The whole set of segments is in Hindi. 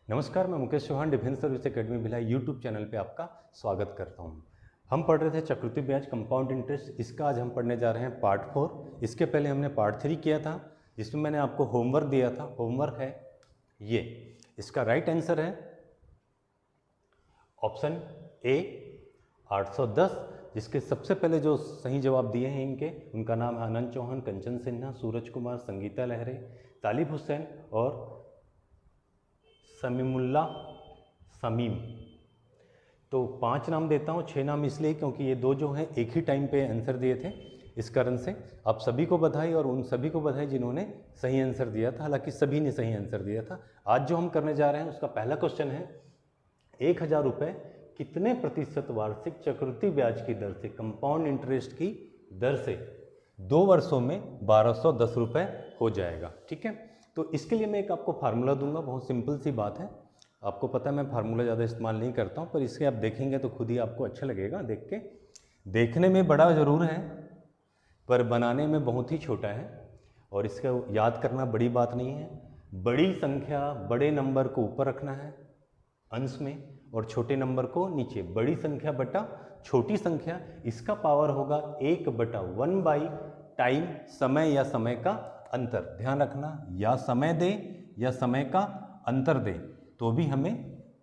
नमस्कार, मैं Mukesh Chauhan defence service academy Bhilai YouTube channel पे आपका स्वागत करता हूँ। हम पढ़ रहे थे चक्रवृद्धि ब्याज कंपाउंड इंटरेस्ट। इसका आज हम पढ़ने जा रहे हैं पार्ट 4। इसके पहले हमने पार्ट 3 किया था जिसमें मैंने आपको होमवर्क दिया था। होमवर्क है ये, इसका राइट आंसर है ऑप्शन ए 810, जिसके सबसे पहले जो सही जवाब दिए हैं उनका नाम है आनंद चौहान, कंचन सिन्हा, सूरज कुमार, संगीता लहरे, तालिब हुसैन और समीमुल्ला समीम। तो 5 नाम देता हूँ, 6 नाम इसलिए क्योंकि ये दो जो हैं एक ही टाइम पे आंसर दिए थे। इस कारण से आप सभी को बधाई और उन सभी को बधाई जिन्होंने सही आंसर दिया था। हालांकि सभी ने सही आंसर दिया था। आज जो हम करने जा रहे हैं उसका पहला क्वेश्चन है 1000 रुपये कितने प्रतिशत वार्षिक चक्रवृद्धि ब्याज की दर से, कंपाउंड इंटरेस्ट की दर से 2 वर्षों में 1210 रुपये हो जाएगा। ठीक है, तो इसके लिए मैं एक आपको फार्मूला दूंगा। बहुत सिंपल सी बात है, आपको पता है मैं फार्मूला ज़्यादा इस्तेमाल नहीं करता हूँ, पर इसके आप देखेंगे तो खुद ही आपको अच्छा लगेगा देख के। देखने में बड़ा ज़रूर है पर बनाने में बहुत ही छोटा है, और इसका याद करना बड़ी बात नहीं है। बड़ी संख्या, बड़े नंबर को ऊपर रखना है अंश में और छोटे नंबर को नीचे। बड़ी संख्या बटा छोटी संख्या, इसका पावर होगा 1/1 टाइम, समय या समय का अंतर। ध्यान रखना, या समय दे या समय का अंतर दे तो भी हमें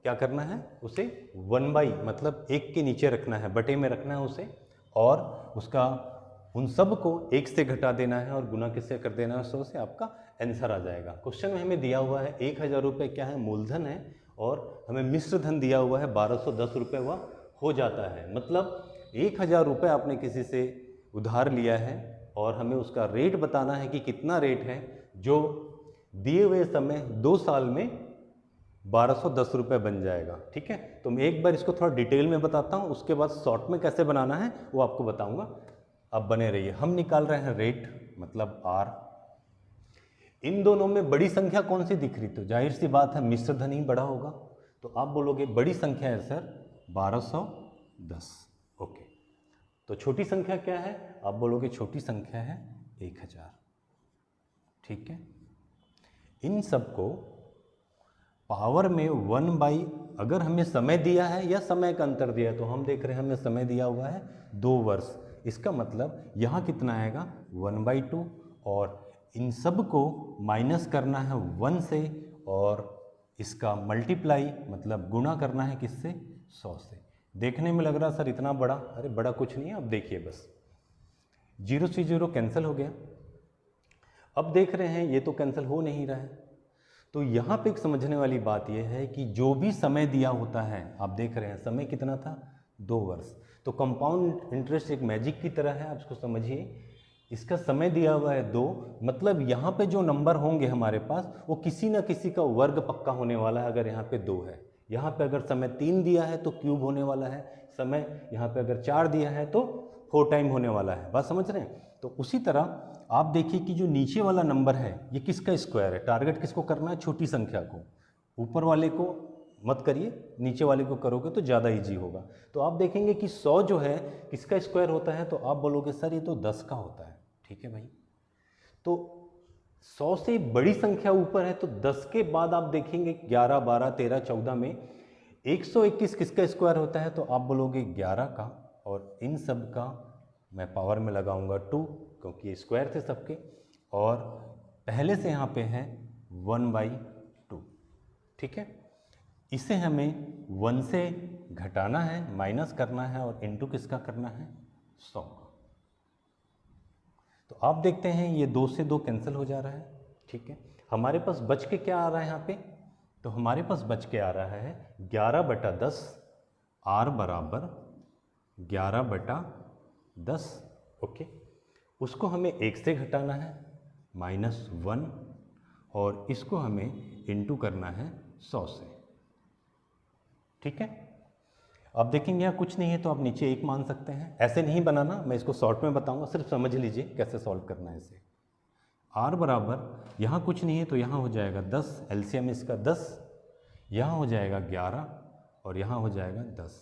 क्या करना है, उसे 1/, मतलब 1 के नीचे रखना है, बटे में रखना है उसे, और उसका उन सब को 1 से घटा देना है और गुना किससे कर देना है, 100 से। आपका आंसर आ जाएगा। क्वेश्चन में हमें दिया हुआ है 1000 रुपये क्या है, मूलधन है, और हमें मिश्र धन दिया हुआ है 1210 रुपये हुआ हो जाता है। मतलब 1000 रुपये आपने किसी से उधार लिया है और हमें उसका रेट बताना है कि कितना रेट है जो दिए हुए समय 2 साल में 1210 रुपये बन जाएगा। ठीक है, तो मैं एक बार इसको थोड़ा डिटेल में बताता हूँ, उसके बाद शॉर्ट में कैसे बनाना है वो आपको बताऊंगा। अब बने रहिए। हम निकाल रहे हैं रेट, मतलब आर। इन दोनों में बड़ी संख्या कौन सी दिख रही, तो जाहिर सी बात है मिश्र धन ही बड़ा होगा। तो आप बोलोगे बड़ी संख्या है सर 1210। ओके, तो छोटी संख्या क्या है, आप बोलोगे छोटी संख्या है 1000। ठीक है, इन सबको पावर में 1/, अगर हमें समय दिया है या समय का अंतर दिया है, तो हम देख रहे हैं हमें समय दिया हुआ है 2 वर्ष। इसका मतलब यहाँ कितना आएगा 1/2, और इन सब को माइनस करना है 1 से, और इसका मल्टीप्लाई मतलब गुणा करना है किससे, 100 से। देखने में लग रहा सर इतना बड़ा, अरे बड़ा कुछ नहीं है। अब देखिए बस 0 से 0 कैंसिल हो गया। अब देख रहे हैं ये तो कैंसिल हो नहीं रहा है। तो यहाँ पे एक समझने वाली बात यह है कि जो भी समय दिया होता है, आप देख रहे हैं समय कितना था 2 वर्ष। तो कंपाउंड इंटरेस्ट एक मैजिक की तरह है, आप इसको समझिए। इसका समय दिया हुआ है 2, मतलब यहाँ पे जो नंबर होंगे हमारे पास वो किसी ना किसी का वर्ग पक्का होने वाला है। अगर यहाँ पे 2 है, यहाँ पे अगर समय 3 दिया है तो क्यूब होने वाला है, समय यहाँ पे अगर 4 दिया है तो 4 टाइम होने वाला है। बात समझ रहे हैं। तो उसी तरह आप देखिए कि जो नीचे वाला नंबर है ये किसका स्क्वायर है। टारगेट किसको करना है, छोटी संख्या को। ऊपर वाले को मत करिए, नीचे वाले को करोगे तो ज़्यादा इजी होगा। तो आप देखेंगे कि 100 जो है किसका स्क्वायर होता है, तो आप बोलोगे सर ये तो 10 का होता है। ठीक है भाई, तो 100 से बड़ी संख्या ऊपर है, तो 10 के बाद आप देखेंगे 11, 12, 13, 14 में 121 किसका स्क्वायर होता है, तो आप बोलोगे 11 का, और इन सब का मैं पावर में लगाऊंगा 2 क्योंकि ये स्क्वायर थे सबके, और पहले से यहाँ पे है 1/2। ठीक है, इसे हमें 1 से घटाना है, माइनस करना है, और इनटू किसका करना है, 100 का। तो आप देखते हैं ये 2 से 2 कैंसिल हो जा रहा है। ठीक है, हमारे पास बच के क्या आ रहा है यहाँ पे, तो हमारे पास बच के आ रहा है 11/10, आर बराबर 11/10। ओके, उसको हमें 1 से घटाना है, -1, और इसको हमें इनटू करना है 100 से। ठीक है, अब देखेंगे यहाँ कुछ नहीं है तो आप नीचे 1 मान सकते हैं। ऐसे नहीं बनाना, मैं इसको शॉर्ट में बताऊंगा, सिर्फ समझ लीजिए कैसे सॉल्व करना है इसे। आर बराबर यहाँ कुछ नहीं है तो यहाँ हो जाएगा 10, एलसीएम इसका 10, यहाँ हो जाएगा 11, और यहाँ हो जाएगा 10।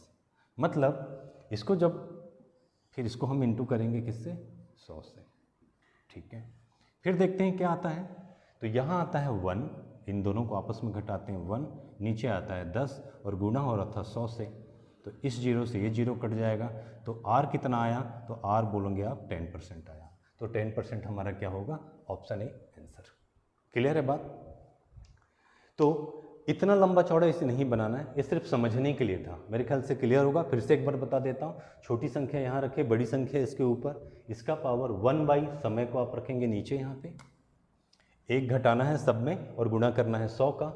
मतलब इसको जब फिर इसको हम इंटू करेंगे किससे, 100 से। ठीक है, फिर देखते हैं क्या आता है। तो यहाँ आता है 1, इन दोनों को आपस में घटाते हैं 1, नीचे आता है 10 और गुणा हो रहा था 100 से, तो इस जीरो से ये जीरो कट जाएगा। तो R कितना आया, तो R बोलोगे आप 10% आया, तो 10% हमारा क्या होगा, ऑप्शन ए आंसर। क्लियर है बात? तो इतना लंबा चौड़ा इसे नहीं बनाना है, ये सिर्फ समझने के लिए था, मेरे ख्याल से क्लियर होगा। फिर से एक बार बता देता हूँ, छोटी संख्या यहाँ रखे, बड़ी संख्या इसके ऊपर, इसका पावर 1 समय को आप रखेंगे नीचे यहाँ पे, एक घटाना है सब में और गुणा करना है 100 का।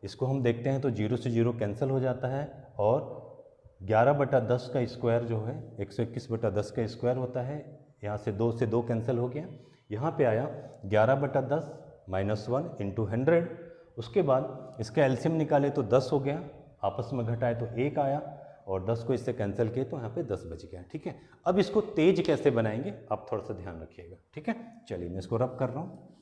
इसको हम देखते हैं तो 0 से 0 कैंसिल हो जाता है और 11/10 का स्क्वायर जो है 121/10 का स्क्वायर होता है। यहाँ से 2 से 2 कैंसिल हो गया, यहाँ पे आया 11/10 -1 × 100। उसके बाद इसका एलसीएम निकाले तो 10 हो गया, आपस में घटाए तो 1 आया और 10 को इससे कैंसिल किए तो यहाँ पे 10 बच गया। ठीक है, अब इसको तेज कैसे बनाएंगे आप थोड़ा सा ध्यान रखिएगा। ठीक है, चलिए मैं इसको रब कर रहा हूँ।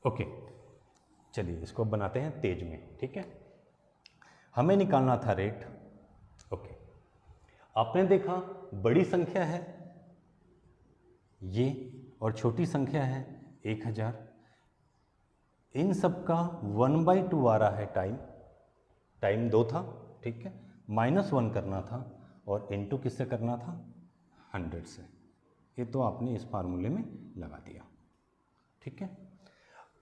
ओके, चलिए इसको बनाते हैं तेज में। ठीक है, हमें निकालना था रेट। ओके, आपने देखा बड़ी संख्या है ये और छोटी संख्या है 1000, इन सब का 1/2 आ रहा है टाइम 2 था। ठीक है, -1 करना था और इनटू किससे करना था, 100 से। ये तो आपने इस फार्मूले में लगा दिया। ठीक है,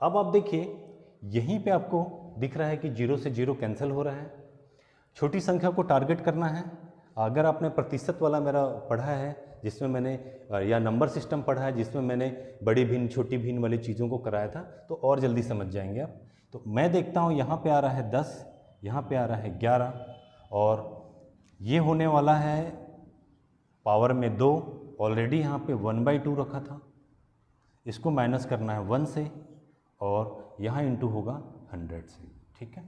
अब आप देखिए यहीं पे आपको दिख रहा है कि 0 से 0 कैंसिल हो रहा है, छोटी संख्या को टारगेट करना है। अगर आपने प्रतिशत वाला मेरा पढ़ा है जिसमें मैंने या नंबर सिस्टम पढ़ा है जिसमें मैंने बड़ी भिन्न छोटी भिन्न वाली चीज़ों को कराया था तो और जल्दी समझ जाएंगे आप। तो मैं देखता हूँ यहाँ पे आ रहा है 10, यहाँ पे आ रहा है 11 और ये होने वाला है पावर में 2, ऑलरेडी यहाँ पे 1/2 रखा था, इसको माइनस करना है 1 से और यहाँ इंटू होगा 100 से। ठीक है,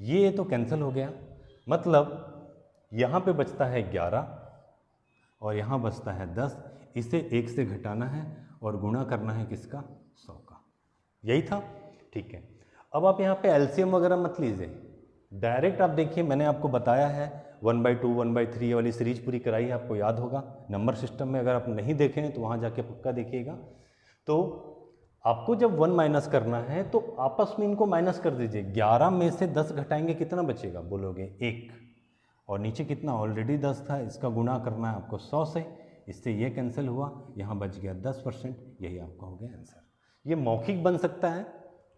ये तो कैंसिल हो गया, मतलब यहाँ पे बचता है 11 और यहाँ बचता है 10, इसे 1 से घटाना है और गुणा करना है किसका, 100 का। यही था। ठीक है, अब आप यहाँ पे एलसीएम वगैरह मत लीजिए, डायरेक्ट आप देखिए, मैंने आपको बताया है 1/2 1/3 वाली सीरीज पूरी कराई है, आपको याद होगा नंबर सिस्टम में। अगर आप नहीं देखें तो वहाँ जाके पक्का देखिएगा। तो आपको जब 1 माइनस करना है तो आपस में इनको माइनस कर दीजिए। 11 में से 10 घटाएंगे कितना बचेगा, बोलोगे 1, और नीचे कितना ऑलरेडी 10 था, इसका गुणा करना है आपको 100 से, इससे ये कैंसिल हुआ, यहाँ बच गया 10%, यही आपका हो गया आंसर। ये मौखिक बन सकता है,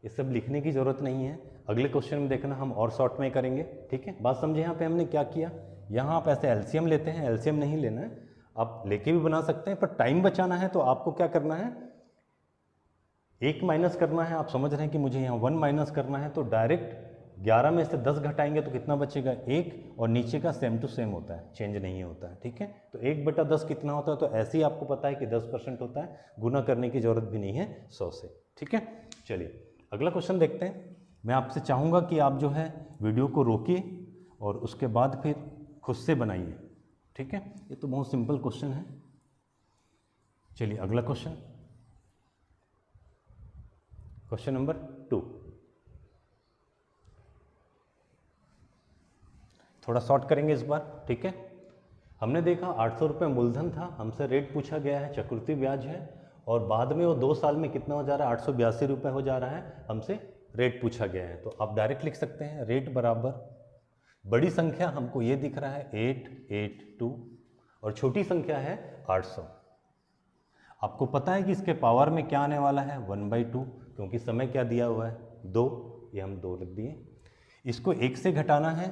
ये सब लिखने की ज़रूरत नहीं है। अगले क्वेश्चन में देखना हम और शॉर्ट में करेंगे। ठीक है, बात समझे। यहाँ पे हमने क्या किया, यहाँ आप ऐसे एलसीएम लेते हैं, एलसीएम नहीं लेना है, आप लेके भी बना सकते हैं, पर टाइम बचाना है तो आपको क्या करना है, 1 माइनस करना है। आप समझ रहे हैं कि मुझे यहाँ 1 माइनस करना है, तो डायरेक्ट 11 में से 10 घटाएंगे तो कितना बचेगा, 1, और नीचे का सेम टू सेम होता है, चेंज नहीं होता है। ठीक है, तो 1/10 कितना होता है, तो ऐसे ही आपको पता है कि 10% होता है, गुना करने की जरूरत भी नहीं है 100 से। ठीक है, चलिए अगला क्वेश्चन देखते हैं। मैं आपसे चाहूँगा कि आप जो है वीडियो को रोकिए और उसके बाद फिर खुद से बनाइए। ठीक है, ये तो बहुत सिंपल क्वेश्चन है। चलिए अगला क्वेश्चन, क्वेश्चन नंबर 2। थोड़ा शॉर्ट करेंगे इस बार। ठीक है, हमने देखा 800 रुपये मूलधन था, हमसे रेट पूछा गया है, चक्रवृद्धि ब्याज है, और बाद में वो 2 साल में कितना हो जा रहा है, 882 रुपये हो जा रहा है, हमसे रेट पूछा गया है। तो आप डायरेक्ट लिख सकते हैं रेट बराबर, बड़ी संख्या हमको ये दिख रहा है 882 और छोटी संख्या है 800। आपको पता है कि इसके पावर में क्या आने वाला है, 1/2, क्योंकि समय क्या दिया हुआ है, 2, ये हम 2 लिख दिए। इसको 1 से घटाना है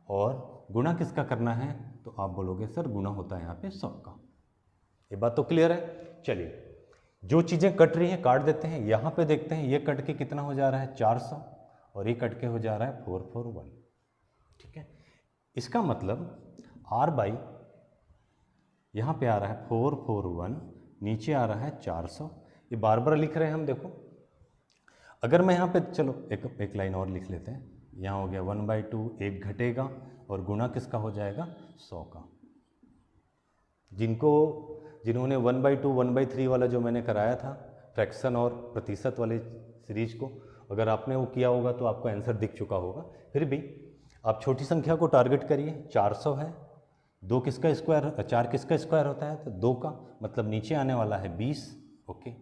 और गुणा किसका करना है, तो आप बोलोगे सर गुणा होता है यहाँ पे 100 का। ये बात तो क्लियर है। चलिए जो चीज़ें कट रही हैं काट देते हैं। यहाँ पे देखते हैं ये कट के कितना हो जा रहा है, 400, और ये कट के हो जा रहा है 441। ठीक है, इसका मतलब R/, यहाँ पे आ रहा है 441, नीचे आ रहा है 400, ये बार बार लिख रहे हैं हम। देखो अगर मैं यहाँ पे, चलो एक लाइन और लिख लेते हैं, यहाँ हो गया 1/2, 1 घटेगा और गुणा किसका हो जाएगा, 100 का। जिन्होंने 1/2 1/3 वाला जो मैंने कराया था फ्रैक्शन और प्रतिशत वाले सीरीज को, अगर आपने वो किया होगा तो आपको आंसर दिख चुका होगा, फिर भी आप छोटी संख्या को टारगेट करिए। 400 है, 2 किसका स्क्वायर, 4 किसका स्क्वायर होता है, तो 2 का, मतलब नीचे आने वाला है 20, ओके,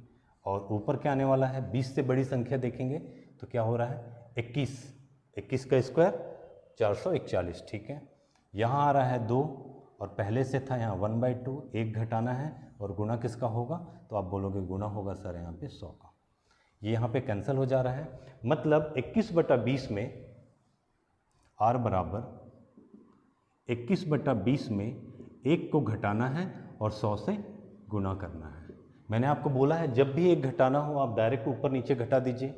और ऊपर क्या आने वाला है, 20 से बड़ी संख्या देखेंगे तो क्या हो रहा है 21, 21 का स्क्वायर 441, ठीक है। यहाँ आ रहा है 2 और पहले से था यहाँ 1/2, 1 घटाना है और गुणा किसका होगा, तो आप बोलोगे गुणा होगा सर यहाँ पे 100 का। ये यहाँ पे कैंसिल हो जा रहा है, मतलब 21/20 में r बराबर 21/20 में 1 को घटाना है और 100 से गुणा करना है। मैंने आपको बोला है जब भी 1 घटाना हो आप डायरेक्ट ऊपर नीचे घटा दीजिए।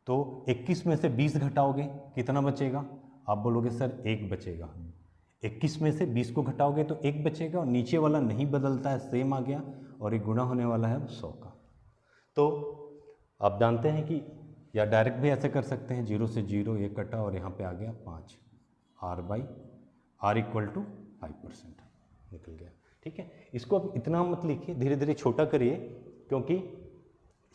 तो 21 में से 20 घटाओगे कितना बचेगा, आप बोलोगे सर 1 बचेगा। 21 में से 20 को घटाओगे तो 1 बचेगा और नीचे वाला नहीं बदलता है, सेम आ गया, और एक गुणा होने वाला है 100 का। तो आप जानते हैं कि या डायरेक्ट भी ऐसे कर सकते हैं, 0 से 0 1 कटा और यहाँ पे आ गया 5, r = 5% निकल गया, ठीक है। इसको अब इतना मत लिखिए, धीरे धीरे छोटा करिए, क्योंकि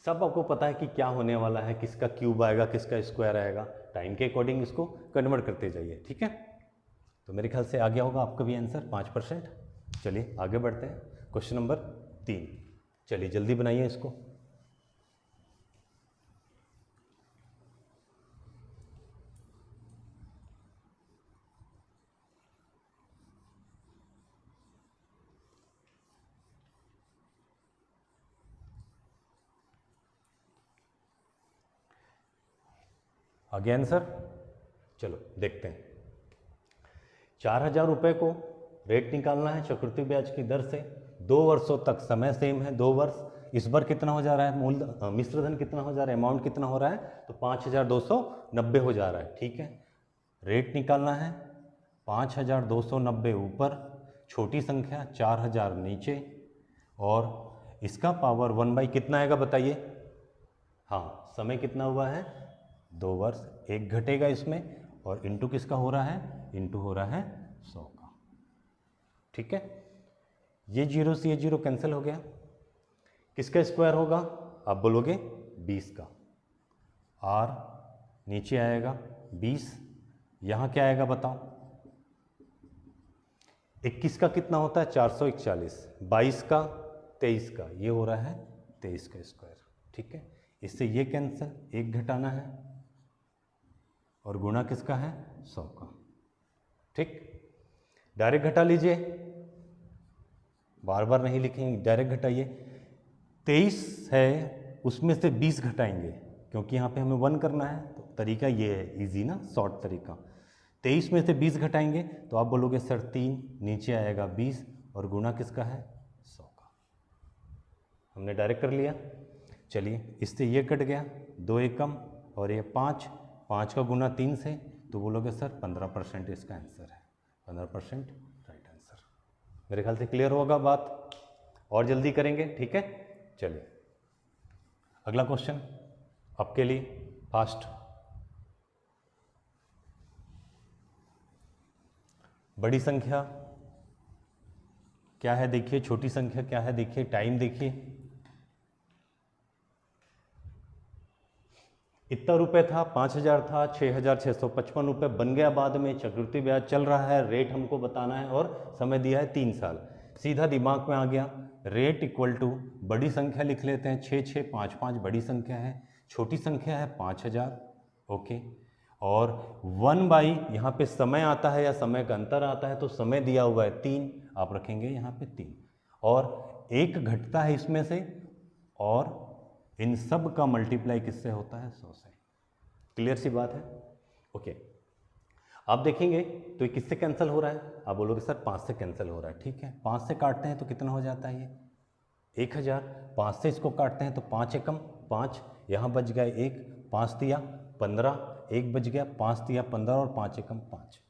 सब आपको पता है कि क्या होने वाला है, किसका क्यूब आएगा, किसका स्क्वायर आएगा। टाइम के अकॉर्डिंग इसको कन्वर्ट करते जाइए, ठीक है। तो मेरे ख्याल से आ गया होगा आपका भी आंसर 5%। चलिए आगे बढ़ते हैं, क्वेश्चन नंबर 3। चलिए जल्दी बनाइए इसको। आगे आंसर, चलो देखते हैं। 4000 रुपये को रेट निकालना है चक्रवृद्धि ब्याज की दर से, 2 वर्षों तक, समय सेम है 2 वर्ष। इस बार कितना हो जा रहा है, मूल मिश्रधन कितना हो जा रहा है, अमाउंट कितना हो रहा है, तो 5290 हो जा रहा है, ठीक है। रेट निकालना है 5290 ऊपर, छोटी संख्या 4000 नीचे, और इसका पावर 1 कितना आएगा बताइए। हाँ, समय कितना हुआ है 2 वर्ष, 1 घटेगा इसमें, और इंटू किसका हो रहा है, इंटू हो रहा है 100 का, ठीक है। ये 0 से ये 0 कैंसिल हो गया, किसका स्क्वायर होगा, आप बोलोगे 20 का, r नीचे आएगा 20, यहाँ क्या आएगा बताओ, 21 का कितना होता है 441, 22 का 23 का, ये हो रहा है 23 का स्क्वायर, ठीक है। इससे ये कैंसिल, 1 घटाना है और गुणा किसका है 100 का, ठीक। डायरेक्ट घटा लीजिए, बार बार नहीं लिखेंगे, डायरेक्ट घटाइए। 23 है उसमें से 20 घटाएंगे, क्योंकि यहाँ पे हमें 1 करना है, तो तरीका ये है, इजी ना, शॉर्ट तरीका। 23 में से 20 घटाएंगे तो आप बोलोगे सर 3, नीचे आएगा 20 और गुणा किसका है 100 का। हमने डायरेक्ट कर लिया। चलिए इससे ये कट गया, 2 एकम और ये 5, 5 का गुना 3 से, तो बोलोगे सर 15% इसका आंसर है, 15% राइट आंसर। मेरे ख्याल से क्लियर होगा बात, और जल्दी करेंगे, ठीक है। चलिए अगला क्वेश्चन आपके लिए फास्ट। बड़ी संख्या क्या है देखिए, छोटी संख्या क्या है देखिए, टाइम देखिए। इतना रुपए था, 5000 था, 6655 रुपये बन गया बाद में। चक्रवृद्धि ब्याज चल रहा है, रेट हमको बताना है और समय दिया है 3 साल। सीधा दिमाग में आ गया, रेट इक्वल टू बड़ी संख्या लिख लेते हैं, 6655 बड़ी संख्या है, छोटी संख्या है 5000, ओके। और 1 यहाँ पे समय आता है या समय का अंतर आता है, तो समय दिया हुआ है 3, आप रखेंगे यहाँ पे 3, और 1 घटता है इसमें से, और इन सब का मल्टीप्लाई किससे होता है 100 से। क्लियर सी बात है, ओके। आप देखेंगे तो ये किससे कैंसिल हो रहा है, आप बोलोगे सर 5 से कैंसिल हो रहा है, ठीक है। 5 से काटते हैं तो कितना हो जाता है, ये 1000। 5 से इसको काटते हैं तो 5 एकम 5, यहाँ बच गया 1, 5 दिया 15, 1 बच गया, 5 दिया 15 और 5 एकम 5।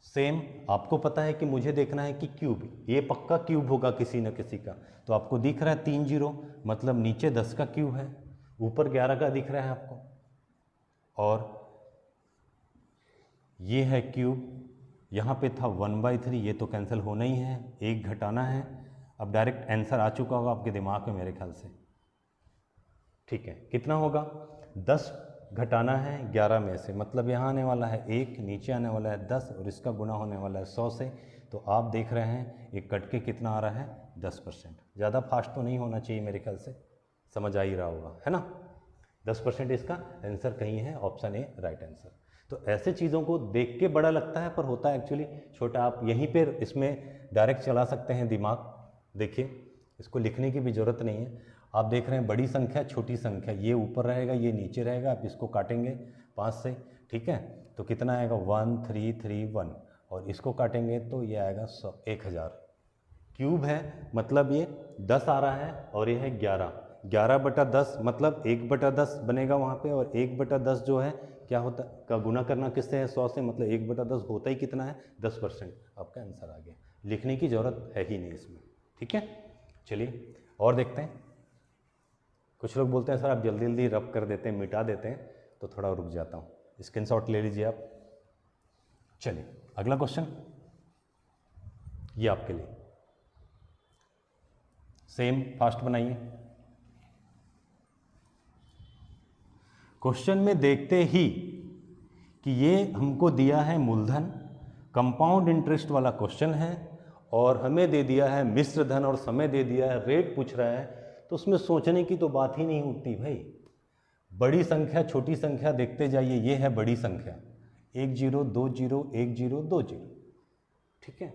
सेम आपको पता है कि मुझे देखना है कि क्यूब, ये पक्का क्यूब होगा किसी न किसी का, तो आपको दिख रहा है 3 0, मतलब नीचे 10 का क्यूब है, ऊपर 11 का दिख रहा है आपको, और ये है क्यूब। यहाँ पे था 1/3, ये तो कैंसिल होना ही है, 1 घटाना है। अब डायरेक्ट आंसर आ चुका होगा आपके दिमाग में मेरे ख्याल से, ठीक है, कितना होगा? 10 घटाना है 11 में से, मतलब यहाँ आने वाला है 1, नीचे आने वाला है 10 और इसका गुना होने वाला है 100 से। तो आप देख रहे हैं ये कट के कितना आ रहा है? 10%। ज़्यादा फास्ट तो नहीं होना चाहिए मेरे ख्याल से, समझ आ ही रहा होगा, है ना? 10% इसका आंसर कहीं है, ऑप्शन ए राइट आंसर। तो ऐसे चीज़ों को देख के बड़ा लगता है पर होता है एक्चुअली छोटा। आप यहीं पर इसमें डायरेक्ट चला सकते हैं दिमाग। देखिए, इसको लिखने की भी ज़रूरत नहीं है। आप देख रहे हैं बड़ी संख्या छोटी संख्या, ये ऊपर रहेगा ये नीचे रहेगा, आप इसको काटेंगे 5 से, ठीक है? तो कितना आएगा? 1331 और इसको काटेंगे तो ये आएगा 1000। क्यूब है मतलब ये 10 आ रहा है और ये है 11, 11/10 मतलब 1/10 बनेगा वहाँ पे। और 1/10 जो है क्या होता का गुना करना किससे है? 100 से, मतलब 1/10 होता ही कितना है? 10%। आपका आंसर आ गया, लिखने की ज़रूरत है ही नहीं इसमें, ठीक है? चलिए और देखते हैं। कुछ लोग बोलते हैं सर आप जल्दी जल्दी रब कर देते हैं, मिटा देते हैं, तो थोड़ा रुक जाता हूँ। स्क्रीनशॉट ले लीजिए आप। चलिए अगला क्वेश्चन, ये आपके लिए सेम, फास्ट बनाइए। क्वेश्चन में देखते ही कि ये हमको दिया है मूलधन, कंपाउंड इंटरेस्ट वाला क्वेश्चन है और हमें दे दिया है मिश्र धन और समय दे दिया है, रेट पूछ रहा है, तो उसमें सोचने की तो बात ही नहीं उठती भाई। बड़ी संख्या छोटी संख्या देखते जाइए, ये है बड़ी संख्या 1 0 2 0 1 0 2 0, ठीक है?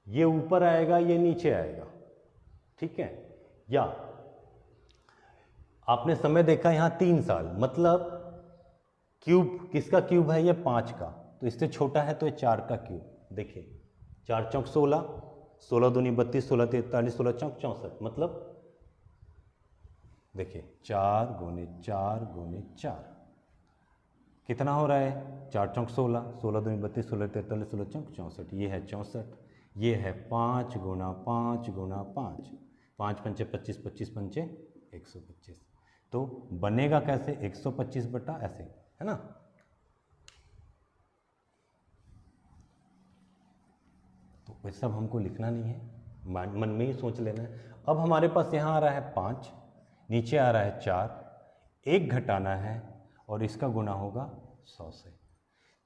ये ऊपर आएगा ये नीचे आएगा, ठीक है? या आपने समय देखा यहाँ 3 साल, मतलब क्यूब किसका क्यूब है? ये 5 का, तो इससे छोटा है तो ये 4 का क्यूब। देखिए 4 चौक 16, 16 दूनी 32, 16 43, 16 चौक 64, मतलब देखिए 4 गुने 4 गुने 4 कितना हो रहा है? 4 चौक 16, 16 दूनी 32, 16 43, 16 चौक 64, ये है 64। ये है 5 गुना 5 गुना 5, 5 पंचे 25, 25 पंचे 125। तो बनेगा कैसे? 125 बटा ऐसे, है ना? तो वह सब हमको लिखना नहीं है, मन में ही सोच लेना है। अब हमारे पास यहाँ आ रहा है 5, नीचे आ रहा है 4, 1 घटाना है और इसका गुना होगा 100 से।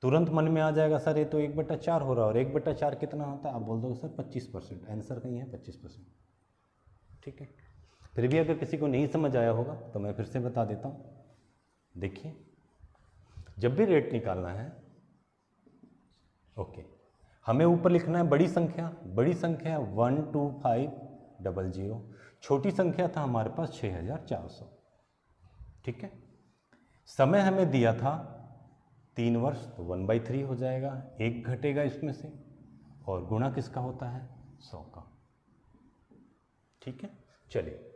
तुरंत मन में आ जाएगा सर ये तो 1/4 हो रहा है, और 1/4 कितना होता है? आप बोल दोगे सर 25%, आंसर कहीं है 25%, ठीक है? फिर भी अगर किसी को नहीं समझ आया होगा तो मैं फिर से बता देता हूँ। देखिए जब भी रेट निकालना है, ओके, हमें ऊपर लिखना है बड़ी संख्या 12500, छोटी संख्या था हमारे पास 6400, ठीक है? समय हमें दिया था 3 वर्ष, तो 1/3 हो जाएगा, 1 घटेगा इसमें से और गुणा किसका होता है? 100 का, ठीक है? चलिए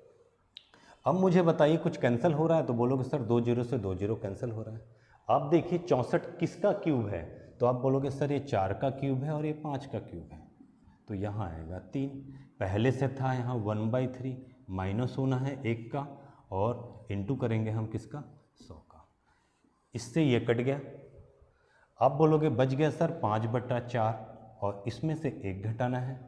अब मुझे बताइए कुछ कैंसिल हो रहा है? तो बोलोगे सर 2 0 से 2 0 कैंसिल हो रहा है। आप देखिए 64 किसका क्यूब है? तो आप बोलोगे सर ये 4 का क्यूब है और ये 5 का क्यूब है, तो यहाँ आएगा 3। पहले से था यहाँ 1/3, माइनस होना है 1 का और इंटू करेंगे हम किसका? 100 का। इससे ये कट गया। आप बोलोगे बच गया सर 5/4 और इसमें से 1 घटाना है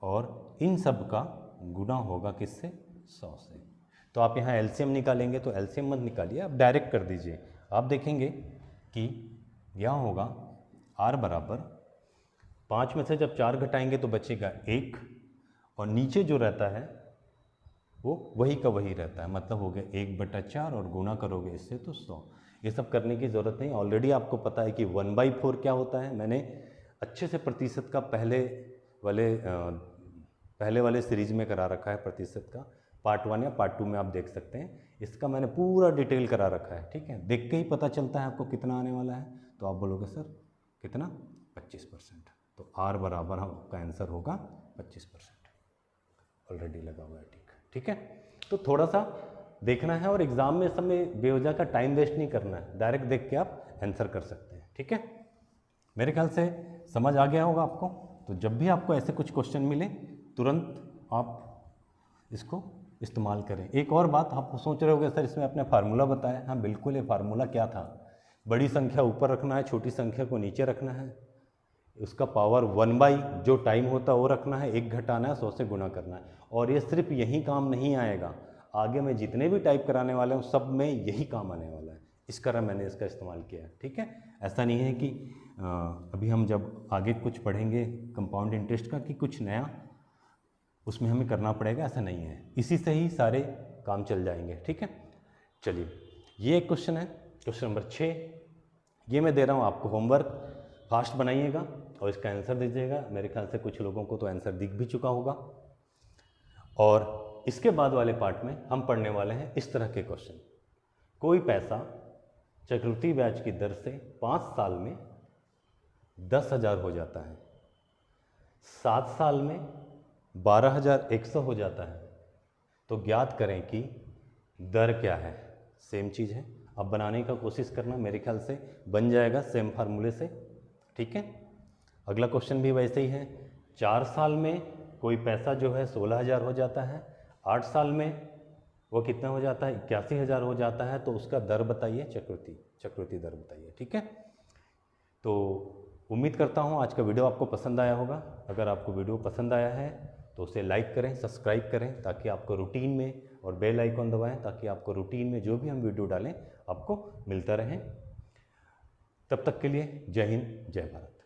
और इन सब का गुणा होगा किससे? 100 से। तो आप यहाँ एलसीएम निकालेंगे, तो एलसीएम मत निकालिए, आप डायरेक्ट कर दीजिए। आप देखेंगे कि यहाँ होगा r बराबर 5 में से जब 4 घटाएंगे तो बचेगा 1 और नीचे जो रहता है वो वही का वही रहता है, मतलब हो गया 1/4 और गुणा करोगे इससे तो 100। ये सब करने की ज़रूरत नहीं, ऑलरेडी आपको पता है कि 1/4 क्या होता है। मैंने अच्छे से प्रतिशत का पहले वाले सीरीज में करा रखा है, प्रतिशत का पार्ट 1 या पार्ट 2 में आप देख सकते हैं। इसका मैंने पूरा डिटेल करा रखा है, ठीक है? देख के ही पता चलता है आपको कितना आने वाला है। तो आप बोलोगे सर कितना? 25%। तो r बराबर आपका आंसर होगा 25%, ऑलरेडी लगा हुआ है, ठीक है? तो थोड़ा सा देखना है और एग्जाम में समय बेवजह का टाइम वेस्ट नहीं करना है, डायरेक्ट देख के आप आंसर कर सकते हैं, ठीक है? मेरे ख्याल से समझ आ गया होगा आपको। तो जब भी आपको ऐसे कुछ क्वेश्चन मिले तुरंत आप इसको इस्तेमाल करें। एक और बात, आप सोच रहे होगे सर इसमें आपने फार्मूला बताया। हाँ बिल्कुल, ये फार्मूला क्या था? बड़ी संख्या ऊपर रखना है, छोटी संख्या को नीचे रखना है, उसका पावर 1/, जो टाइम होता है वो रखना है, 1 घटाना है, 100 से गुणा करना है। और ये सिर्फ यही काम नहीं आएगा, आगे मैं जितने भी टाइप कराने वाले हूँ सब में यही काम आने वाला है, इस कारण मैंने इसका इस्तेमाल किया है। ठीक है, ऐसा नहीं है कि अभी हम जब आगे कुछ पढ़ेंगे कंपाउंड इंटरेस्ट का कि कुछ नया उसमें हमें करना पड़ेगा, ऐसा नहीं है, इसी से ही सारे काम चल जाएंगे। ठीक है, चलिए ये एक क्वेश्चन है, क्वेश्चन नंबर 6। ये मैं दे रहा हूँ आपको होमवर्क, फास्ट बनाइएगा और इसका आंसर दीजिएगा। मेरे ख्याल से कुछ लोगों को तो आंसर दिख भी चुका होगा। और इसके बाद वाले पार्ट में हम पढ़ने वाले हैं इस तरह के क्वेश्चन। कोई पैसा चक्रवृद्धि ब्याज की दर से 5 साल में 10,000 हो जाता है, 7 साल में 12,100 हो जाता है, तो ज्ञात करें कि दर क्या है। सेम चीज़ है, अब बनाने का कोशिश करना, मेरे ख्याल से बन जाएगा सेम फार्मूले से। ठीक है, अगला क्वेश्चन भी वैसे ही है। 4 साल में कोई पैसा जो है 16,000 हो जाता है, 8 साल में वो कितना हो जाता है, 81,000 हो जाता है, तो उसका दर बताइए, चक्रवृद्धि दर बताइए। ठीक है, तो उम्मीद करता हूँ आज का वीडियो आपको पसंद आया होगा। अगर आपको वीडियो पसंद आया है तो उसे लाइक करें, सब्सक्राइब करें, ताकि आपको रूटीन में, और बेल आइकॉन दबाएं ताकि आपको रूटीन में जो भी हम वीडियो डालें आपको मिलता रहे। तब तक के लिए जय हिंद, जय भारत।